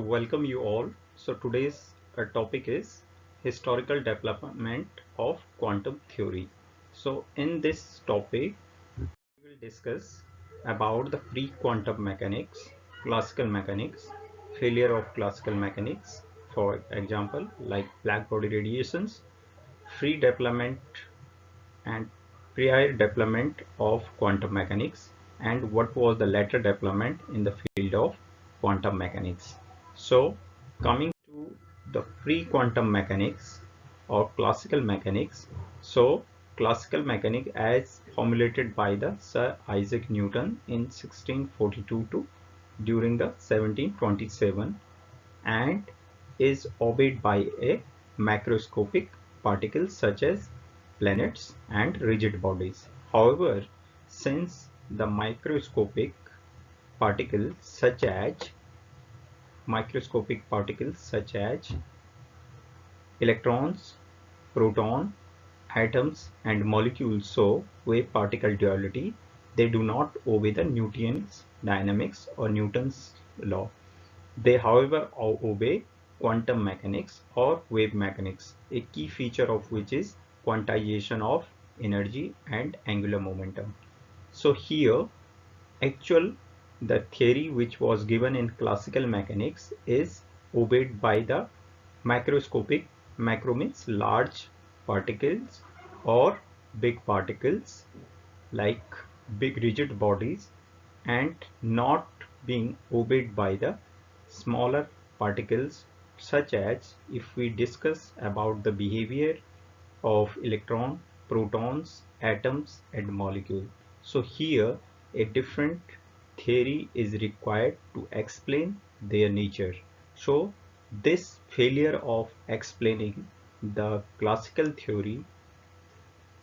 welcome you all. So today's topic is historical development of quantum theory. So in this topic we will discuss about the pre-quantum mechanics, classical mechanics, failure of classical mechanics, for example like black body radiations, free development and prior development of quantum mechanics, and what was the later development in the field of quantum mechanics. So coming to the pre-quantum mechanics or classical mechanics. So classical mechanics as formulated by the Sir Isaac Newton in 1642 to during the 1727 and is obeyed by a macroscopic particles such as planets and rigid bodies. However, since the microscopic particles such as electrons, proton, atoms and molecules show wave-particle duality, they do not obey the Newton's dynamics or Newton's law. They, however, obey quantum mechanics or wave mechanics, a key feature of which is quantization of energy and angular momentum. So here, the theory which was given in classical mechanics is obeyed by the macroscopic. Macro means large particles or big particles like big rigid bodies, and not being obeyed by the smaller particles, such as if we discuss about the behavior of electron, protons, atoms and molecule. So here a different theory is required to explain their nature. So this failure of explaining the classical theory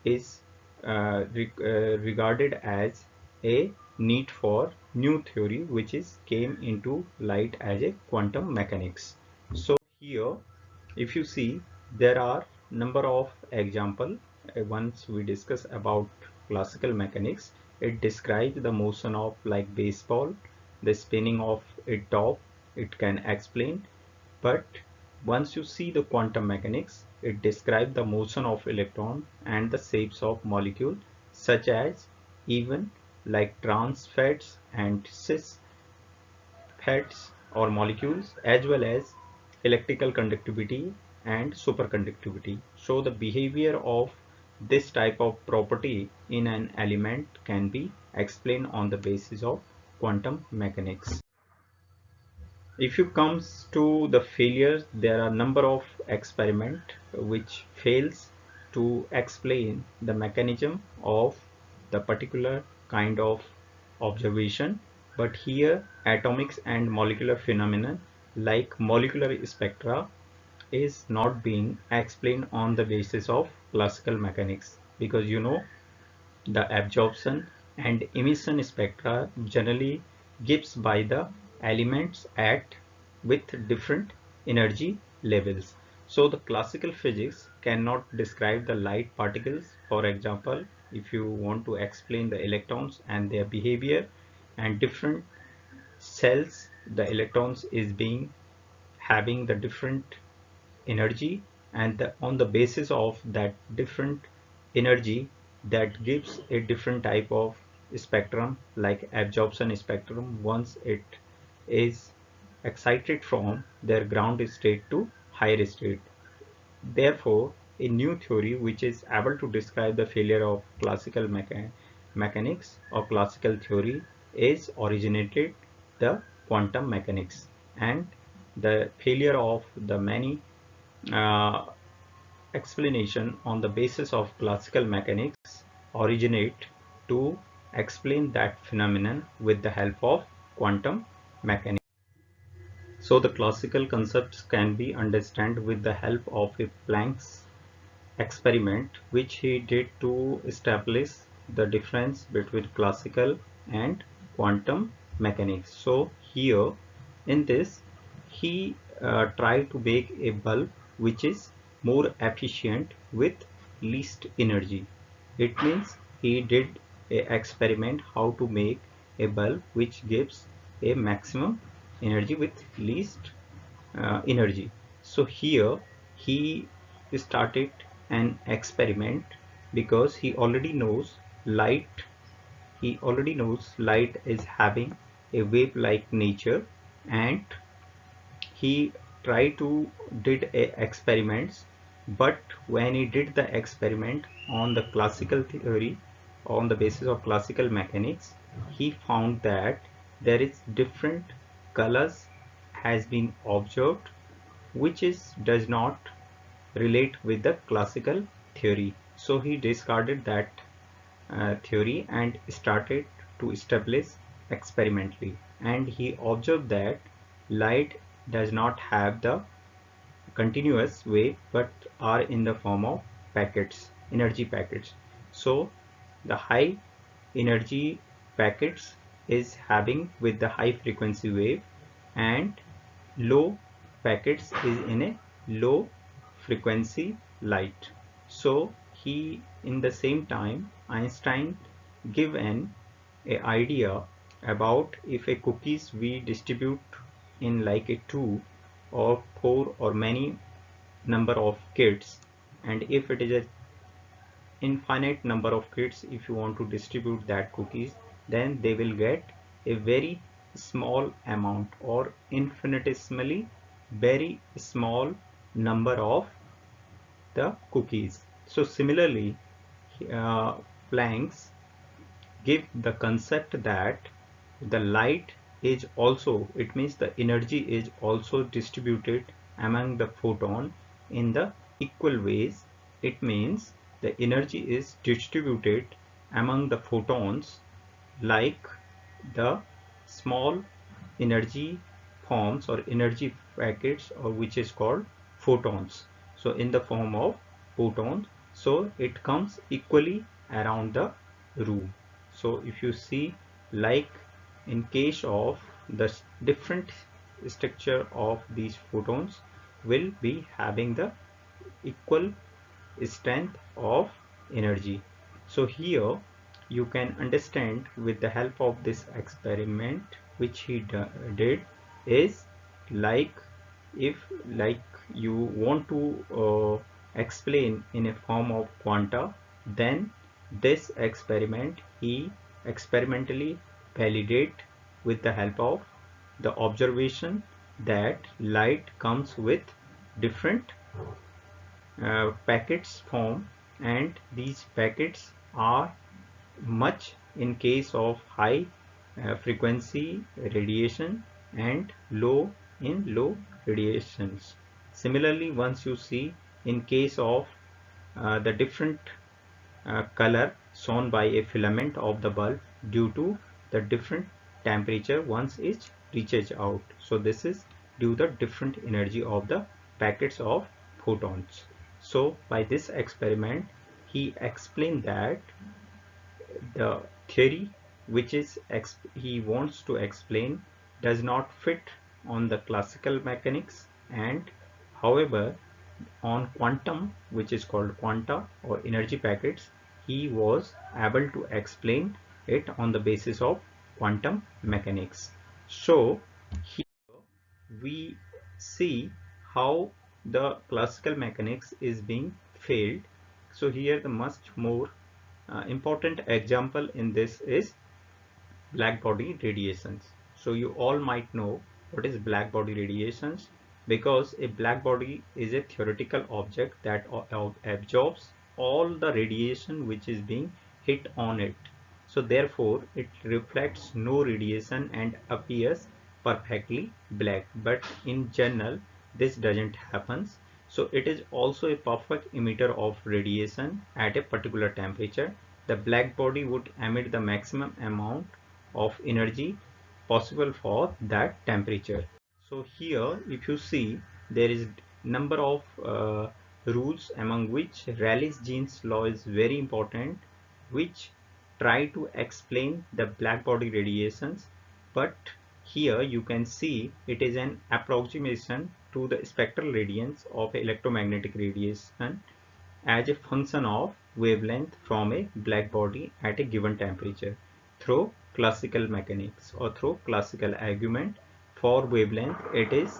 is regarded as a need for new theory which is came into light as a quantum mechanics. So here if you see, there are number of example. Once we discuss about classical mechanics, it describes the motion of like baseball, the spinning of a top, it can explain. But once you see the quantum mechanics, it describes the motion of electron and the shapes of molecule, such as even like trans fats and cis fats or molecules, as well as electrical conductivity and superconductivity. So the behavior of this type of property in an element can be explained on the basis of quantum mechanics. If you comes to the failures, there are number of experiment which fails to explain the mechanism of the particular kind of observation. But here atomics and molecular phenomena like molecular spectra is not being explained on the basis of classical mechanics, because the absorption and emission spectra generally gives by the elements at with different energy levels. So the classical physics cannot describe the light particles. For example, if you want to explain the electrons and their behavior and different cells, the electrons is being having the different energy, and on the basis of that different energy, that gives a different type of spectrum like absorption spectrum once it is excited from their ground state to higher state. Therefore a new theory which is able to describe the failure of classical mechanics or classical theory is originated the quantum mechanics, and the failure of the many uh, explanation on the basis of classical mechanics originate to explain that phenomenon with the help of quantum mechanics. So the classical concepts can be understood with the help of a Planck's experiment which he did to establish the difference between classical and quantum mechanics. So here in this he tried to make a bulb which is more efficient with least energy. It means he did a experiment how to make a bulb which gives a maximum energy with least energy. So here he started an experiment because he already knows light is having a wave like nature, and he tried to did experiments. But when he did the experiment on the classical theory, on the basis of classical mechanics, he found that there is different colors has been observed, which is does not relate with the classical theory. So he discarded that theory and started to establish experimentally, and he observed that light does not have the continuous wave but are in the form of packets, energy packets. So the high energy packets is having with the high frequency wave, and low packets is in a low frequency light. So he, in the same time, Einstein give an a idea about if a cookies we distribute in like a 2 or 4 or many number of kids, and if it is a infinite number of kids, if you want to distribute that cookies, then they will get a very small amount or infinitesimally very small number of the cookies. So similarly, Planck's give the concept that the light is also, it means the energy is also distributed among the photon in the equal ways. It means the energy is distributed among the photons like the small energy forms or energy packets, or which is called photons. So in the form of photons, so it comes equally around the room. So if you see, like in case of the different structure of these photons will be having the equal strength of energy. So here you can understand with the help of this experiment which he did is like, if like you want to explain in a form of quanta, then this experiment he experimentally validate with the help of the observation that light comes with different packets form, and these packets are much in case of high frequency radiation and low in low radiations. Similarly, once you see in case of the different color shown by a filament of the bulb due to the different temperature once it reaches out. So this is due to the different energy of the packets of photons. So by this experiment he explained that the theory which is he wants to explain does not fit on the classical mechanics, and however on quantum, which is called quanta or energy packets, he was able to explain it on the basis of quantum mechanics. So here we see how the classical mechanics is being failed. So here the much more important example in this is black body radiations. So you all might know what is black body radiations, because a black body is a theoretical object that absorbs all the radiation which is being hit on it. So therefore it reflects no radiation and appears perfectly black, but in general this doesn't happen. So it is also a perfect emitter of radiation at a particular temperature. The black body would emit the maximum amount of energy possible for that temperature. So here if you see, there is number of rules, among which Rayleigh-Jeans law is very important, which try to explain the black body radiations. But here you can see it is an approximation to the spectral radiance of electromagnetic radiation as a function of wavelength from a black body at a given temperature through classical mechanics or through classical argument. for wavelength, it is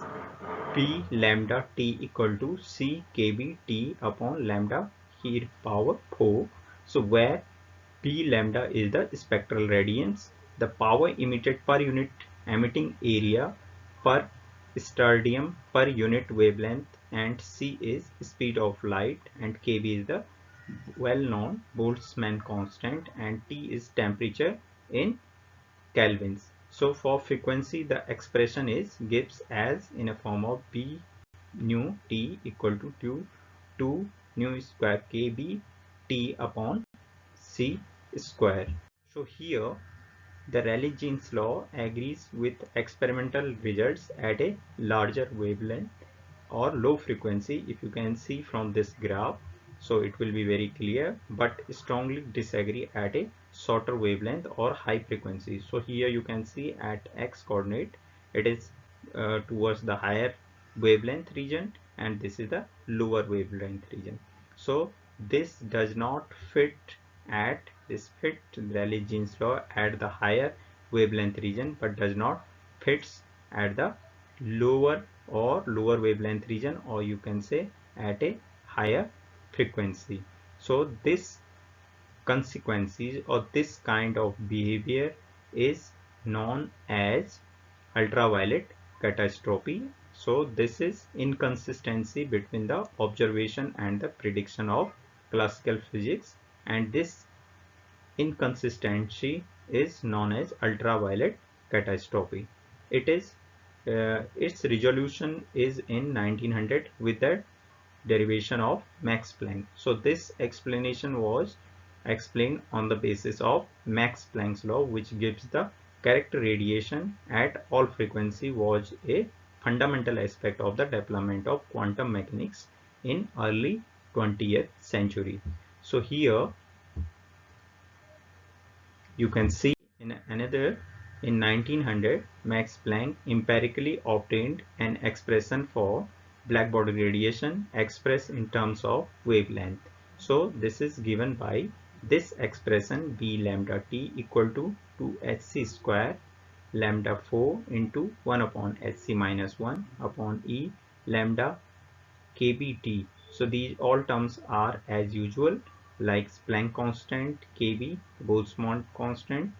P lambda T equal to C kb T upon lambda e power 4. So where P lambda is the spectral radiance, the power emitted per unit emitting area per sterdium per unit wavelength, and C is speed of light, and kb is the well-known Boltzmann constant, and T is temperature in kelvins. So for frequency, the expression is gives as in a form of B nu T equal to 2 nu square kb T upon C square. So here the Rayleigh-Jeans law agrees with experimental results at a larger wavelength or low frequency, if you can see from this graph, so it will be very clear, but strongly disagree at a shorter wavelength or high frequency. So here you can see at x coordinate it is towards the higher wavelength region, and this is the lower wavelength region. So this does not fit at this fit Rayleigh-Jeans law at the higher wavelength region, but does not fits at the lower wavelength region, or you can say at a higher frequency. So this consequences or this kind of behavior is known as ultraviolet catastrophe. So this is inconsistency between the observation and the prediction of classical physics, and this inconsistency is known as ultraviolet catastrophe. It is its resolution is in 1900 with the derivation of Max Planck. So this explanation was explained on the basis of Max Planck's law, which gives the correct radiation at all frequency was a fundamental aspect of the development of quantum mechanics in early 20th century. So here you can see in another, in 1900 Max Planck empirically obtained an expression for black body radiation expressed in terms of wavelength. So this is given by this expression B lambda T equal to 2hc square lambda 4 into 1 upon hc minus 1 upon E lambda kbt. So these all terms are as usual, like Planck constant, kb, Boltzmann constant.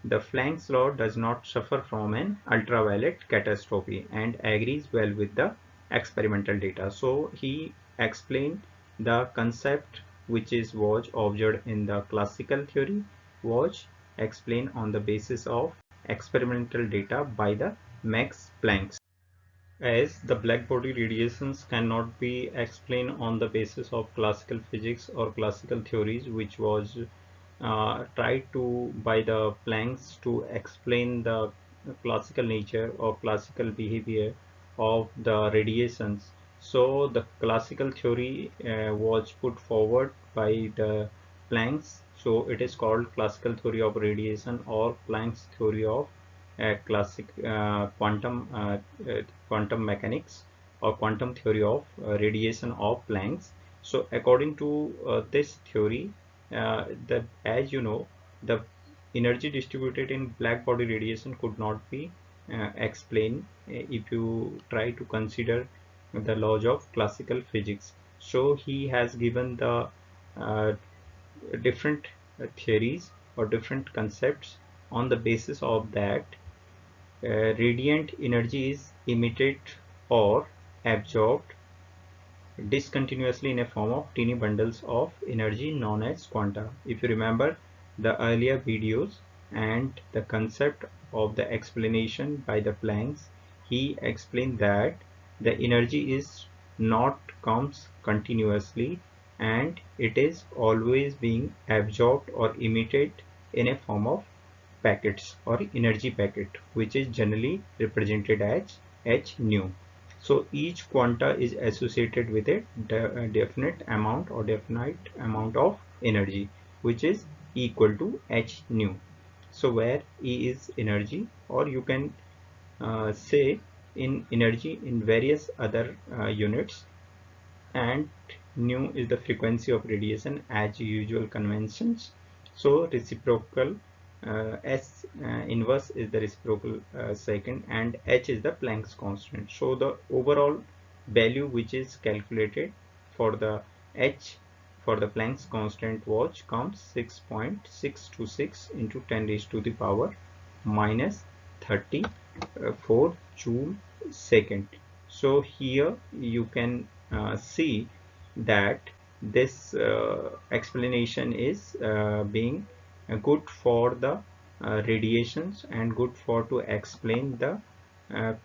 The Planck's law does not suffer from an ultraviolet catastrophe and agrees well with the experimental data. So he explained the concept which was observed in the classical theory was explained on the basis of experimental data by the Max Planck. As the black body radiations cannot be explained on the basis of classical physics or classical theories, which was tried to by the Plancks to explain the classical nature or classical behavior of the radiations. So the classical theory was put forward by the Plancks. So it is called classical theory of radiation or Planck's theory of classic quantum mechanics or quantum theory of radiation of Planck's. So according to this theory, as you know, the energy distributed in black body radiation could not be explained if you try to consider the laws of classical physics. So he has given the uh, different theories or different concepts. On the basis of that, radiant energy is emitted or absorbed discontinuously in a form of teeny bundles of energy known as quanta. If you remember the earlier videos and the concept of the explanation by the Plancks, he explained that the energy is not comes continuously and it is always being absorbed or emitted in a form of packets or energy packet, which is generally represented as h nu. So each quanta is associated with a definite amount or definite amount of energy, which is equal to h nu. So where E is energy, or you can say in energy in various other units, and nu is the frequency of radiation as usual conventions. So reciprocal S inverse is the reciprocal second, and H is the Planck's constant. So the overall value which is calculated for the H for the Planck's constant watch comes 6.626 into 10 raised to the power minus 34 joule second. So here you can see that this explanation is being good for the radiations and good for to explain the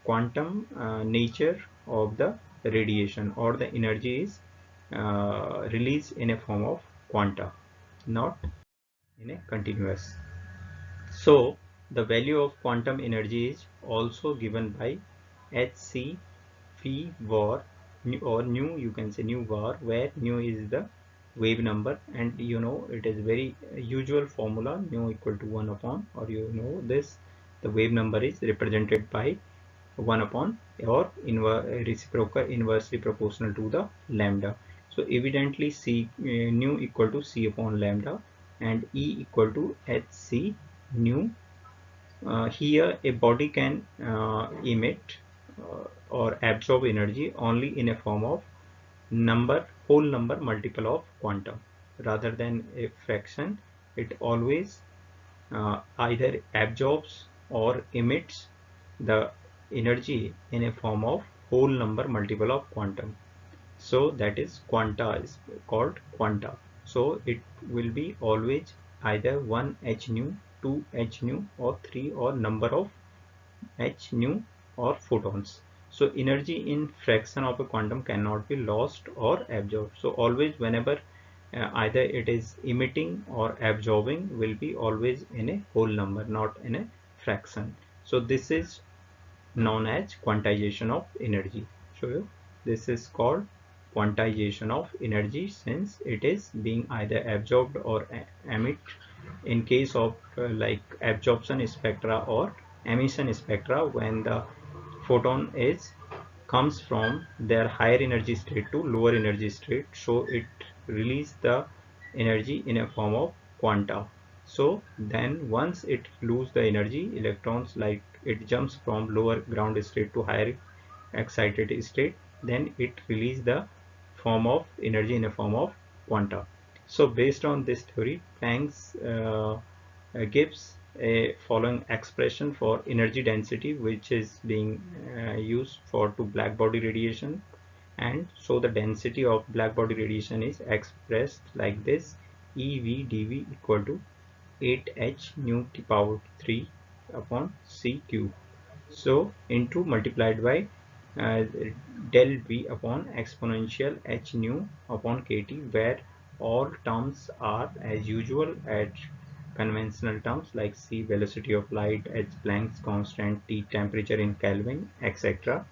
quantum nature of the radiation, or the energy is released in a form of quanta, not in a continuous. So the value of quantum energy is also given by hc v var, or nu, you can say nu var, where nu is the wave number, and you know it is very usual formula, nu equal to 1 upon, or you know this, the wave number is represented by 1 upon, or reciprocal inversely proportional to the lambda. So evidently c nu equal to c upon lambda, and E equal to hc nu. Here a body can emit or absorb energy only in a form of whole number multiple of quantum, rather than a fraction. It always either absorbs or emits the energy in a form of whole number multiple of quantum. So that is quanta, is called quanta. So it will be always either 1 h nu, 2 h nu, or 3, or number of h nu or photons. So energy in fraction of a quantum cannot be lost or absorbed. So always whenever either it is emitting or absorbing, will be always in a whole number, not in a fraction. So this is known as quantization of energy. So this is called quantization of energy, since it is being either absorbed or emit in case of like absorption spectra or emission spectra, when the photon is comes from their higher energy state to lower energy state, so it release the energy in a form of quanta. So then once it lose the energy, electrons, like it jumps from lower ground state to higher excited state, then it release the form of energy in a form of quanta. So based on this theory, Planck's gives a following expression for energy density, which is being used for to black body radiation. And so the density of black body radiation is expressed like this: EV equal to 8h nu to power 3 upon c cube. So into multiplied by uh, del V upon exponential h nu upon kt, where all terms are as usual at conventional terms like c velocity of light, h Planck's constant, t temperature in Kelvin, etc.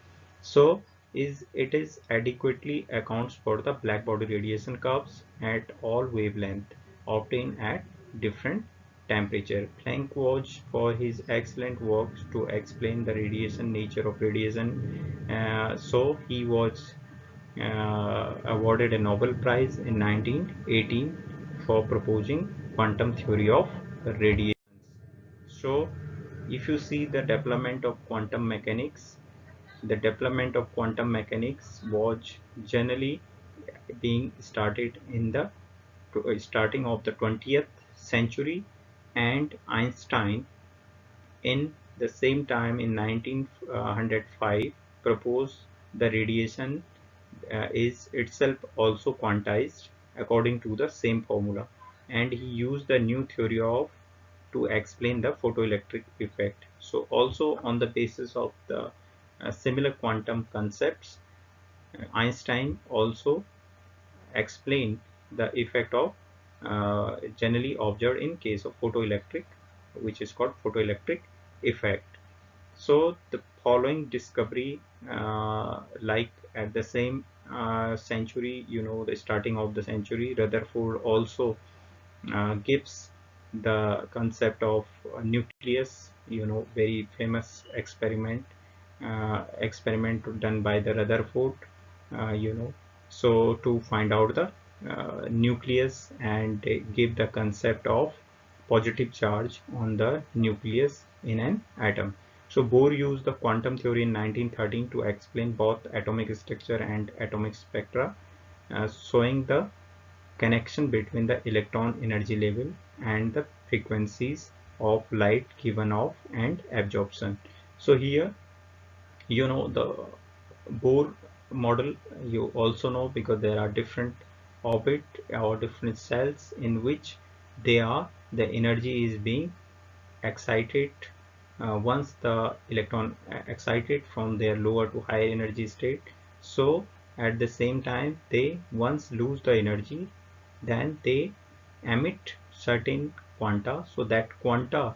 So it is adequately accounts for the black body radiation curves at all wavelength obtained at different temperature. Planck was for his excellent works to explain the radiation nature of radiation. So he was awarded a Nobel Prize in 1918 for proposing quantum theory of radiation. So if you see the development of quantum mechanics, the development of quantum mechanics was generally being started in the starting of the 20th century, and Einstein in the same time in 1905 proposed the radiation is itself also quantized according to the same formula, and he used the new theory of to explain the photoelectric effect. So also on the basis of the similar quantum concepts, Einstein also explained the effect of generally observed in case of photoelectric, which is called photoelectric effect. So the following discovery, like at the same century, you know, the starting of the century, Rutherford also gives the concept of nucleus, you know, very famous experiment done by the Rutherford, you know, so to find out the nucleus and give the concept of positive charge on the nucleus in an atom. So Bohr used the quantum theory in 1913 to explain both atomic structure and atomic spectra, showing the connection between the electron energy level and the frequencies of light given off and absorption. So here, you know, the Bohr model you also know, because there are different orbit or different cells in which the energy is being excited. Once the electron excited from their lower to higher energy state, so at the same time they once lose the energy, then they emit certain quanta. So that quanta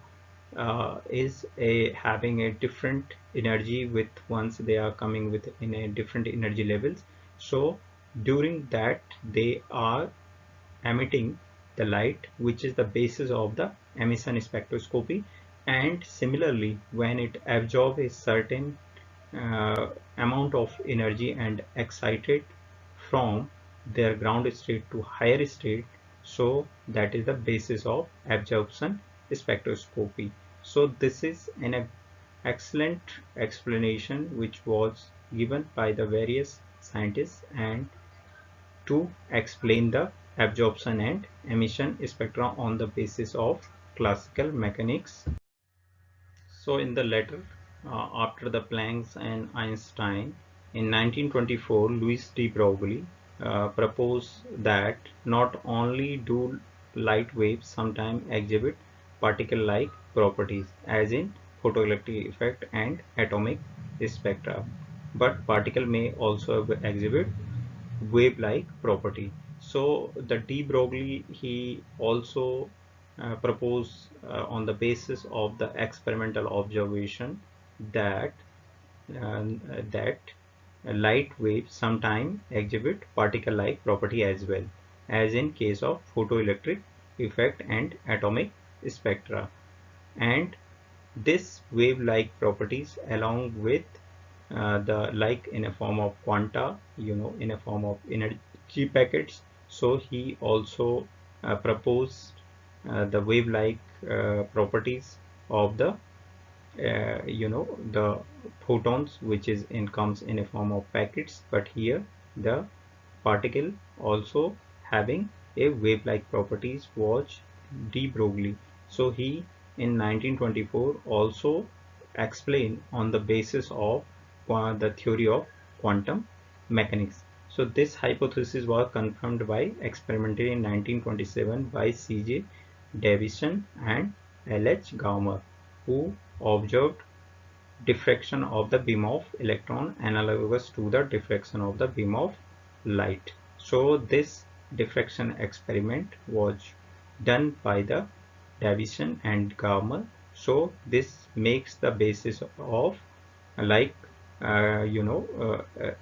is having a different energy with once they are coming with in a different energy levels. So during that they are emitting the light, which is the basis of the emission spectroscopy. And similarly, when it absorbs a certain amount of energy and excited from their ground state to higher state, so that is the basis of absorption spectroscopy. So this is an excellent explanation which was given by the various scientists and to explain the absorption and emission spectra on the basis of classical mechanics. So in the latter, after the Planck and Einstein, in 1924, Louis de Broglie proposed that not only do light waves sometimes exhibit particle-like properties, as in photoelectric effect and atomic spectra, but particle may also exhibit wave-like property. So the de Broglie he also proposed on the basis of the experimental observation that that light waves sometimes exhibit particle-like property as well, as in case of photoelectric effect and atomic spectra. And this wave-like properties along with the like in a form of quanta, in a form of energy packets. So he also proposed the wave-like properties of the the photons, which is in comes in a form of packets, but here the particle also having a wave-like properties was de Broglie. So he in 1924 also explained on the basis of the theory of quantum mechanics. So this hypothesis was confirmed by experimentally in 1927 by C.J. Davison and L.H. Gaumer, who observed diffraction of the beam of electron analogous to the diffraction of the beam of light. So this diffraction experiment was done by the Davison and Gaumer. So this makes the basis of like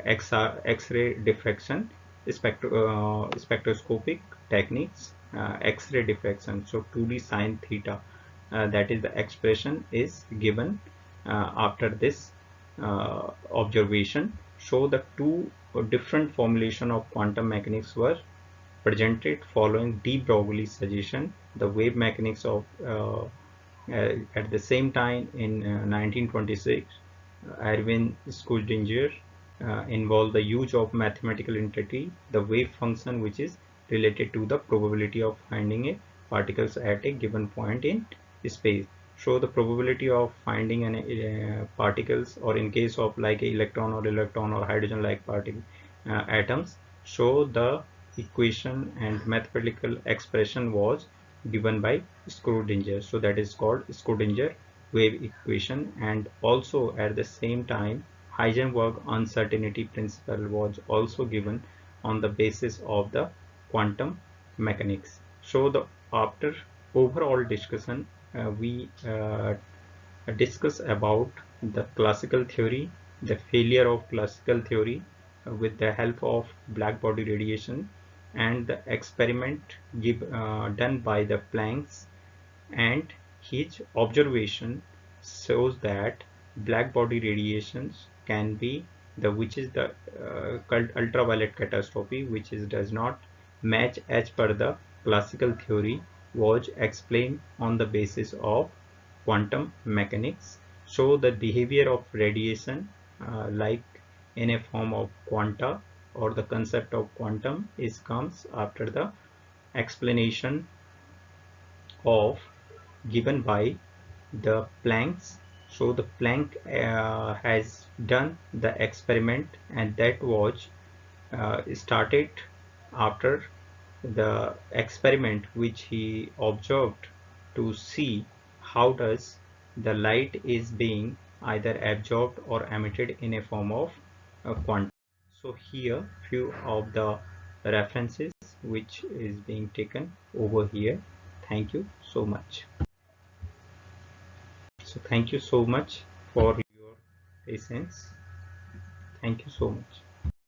X-ray diffraction spectroscopic techniques, X-ray diffraction. So 2D sine theta, that is the expression is given after this observation. So the two different formulation of quantum mechanics were presented following de Broglie's suggestion. The wave mechanics of at the same time in 1926, Erwin Schrödinger involved the use of mathematical entity, the wave function, which is related to the probability of finding a particles at a given point in space. So the probability of finding an particles, or in case of like a electron or hydrogen like particle atoms, so the equation and mathematical expression was given by Schrödinger. So that is called Schrödinger wave equation. And also at the same time Heisenberg uncertainty principle was also given on the basis of the quantum mechanics. So the after overall discussion, we discuss about the classical theory, the failure of classical theory with the help of black body radiation, and the experiment done by the Planck, and his observation shows that black body radiations can be the which is the called ultraviolet catastrophe, which is does not match as per the classical theory, was explained on the basis of quantum mechanics. So the behavior of radiation, like in a form of quanta, or the concept of quantum, is comes after the explanation of given by the Planck's. So the Planck has done the experiment, and that was started after the experiment which he observed to see how does the light is being either absorbed or emitted in a form of a quantum. So here few of the references which is being taken over here. Thank you so much. So thank you so much for your patience. Thank you so much.